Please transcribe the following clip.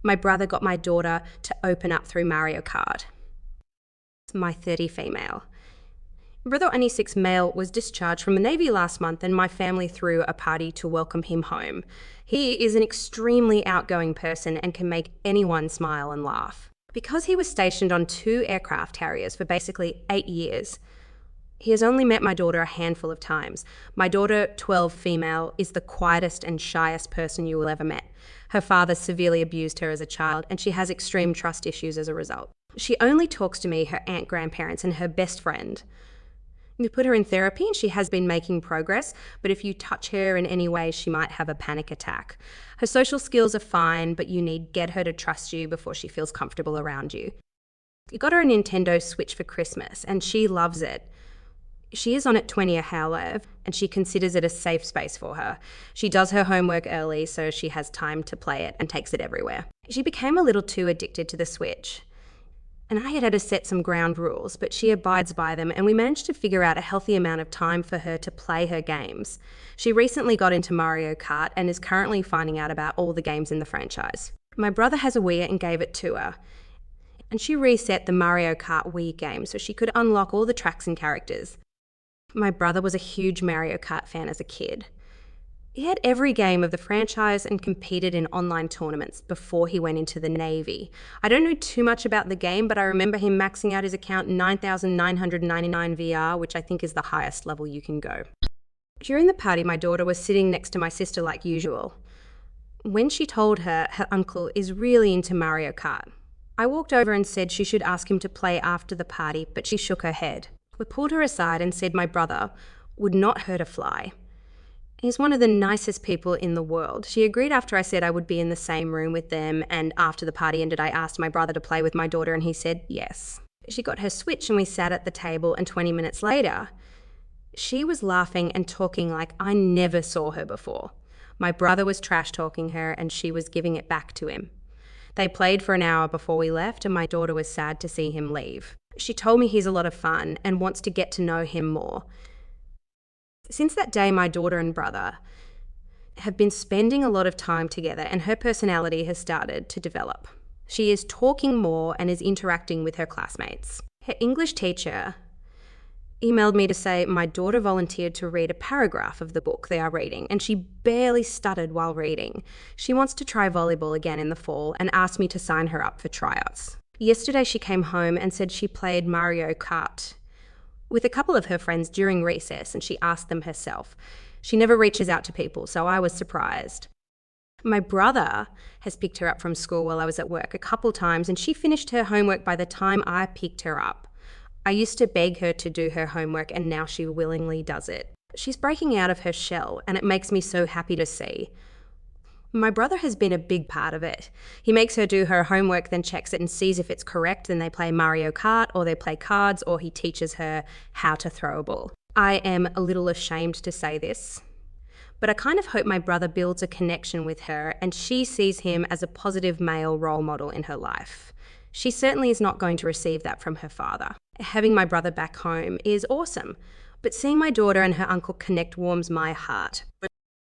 My brother got my daughter to open up through Mario Kart. My 30 female. Brother 26 male was discharged from the Navy last month and my family threw a party to welcome him home. He is an extremely outgoing person and can make anyone smile and laugh. Because he was stationed on 2 aircraft carriers for basically 8 years, he has only met my daughter a handful of times. My daughter, 12 female, is the quietest and shyest person you will ever met. Her father severely abused her as a child and she has extreme trust issues as a result. She only talks to me, her aunt, grandparents, and her best friend. We put her in therapy and she has been making progress, but if you touch her in any way, she might have a panic attack. Her social skills are fine, but you need to get her to trust you before she feels comfortable around you. You got her a Nintendo Switch for Christmas and she loves it. She is on it 20 a hour and she considers it a safe space for her. She does her homework early so she has time to play it and takes it everywhere. She became a little too addicted to the Switch. And I had to set some ground rules, but she abides by them and we managed to figure out a healthy amount of time for her to play her games. She recently got into Mario Kart and is currently finding out about all the games in the franchise. My brother has a Wii and gave it to her. And she reset the Mario Kart Wii game so she could unlock all the tracks and characters. My brother was a huge Mario Kart fan as a kid. He had every game of the franchise and competed in online tournaments before he went into the Navy. I don't know too much about the game, but I remember him maxing out his account 9,999 VR, which I think is the highest level you can go. During the party, my daughter was sitting next to my sister like usual. When she told her uncle is really into Mario Kart, I walked over and said she should ask him to play after the party, but she shook her head. We pulled her aside and said my brother would not hurt a fly. He's one of the nicest people in the world. She agreed after I said I would be in the same room with them, and after the party ended, I asked my brother to play with my daughter and he said yes. She got her Switch and we sat at the table, and 20 minutes later, she was laughing and talking like I never saw her before. My brother was trash talking her and she was giving it back to him. They played for an hour before we left and my daughter was sad to see him leave. She told me he's a lot of fun and wants to get to know him more. Since that day, my daughter and brother have been spending a lot of time together and her personality has started to develop. She is talking more and is interacting with her classmates. Her English teacher emailed me to say my daughter volunteered to read a paragraph of the book they are reading and she barely stuttered while reading. She wants to try volleyball again in the fall and asked me to sign her up for tryouts. Yesterday she came home and said she played Mario Kart with a couple of her friends during recess and she asked them herself. She never reaches out to people, so I was surprised. My brother has picked her up from school while I was at work a couple times and she finished her homework by the time I picked her up. I used to beg her to do her homework and now she willingly does it. She's breaking out of her shell and it makes me so happy to see. My brother has been a big part of it. He makes her do her homework, then checks it and sees if it's correct, then they play Mario Kart or they play cards or he teaches her how to throw a ball. I am a little ashamed to say this, but I kind of hope my brother builds a connection with her and she sees him as a positive male role model in her life. She certainly is not going to receive that from her father. Having my brother back home is awesome, but seeing my daughter and her uncle connect warms my heart.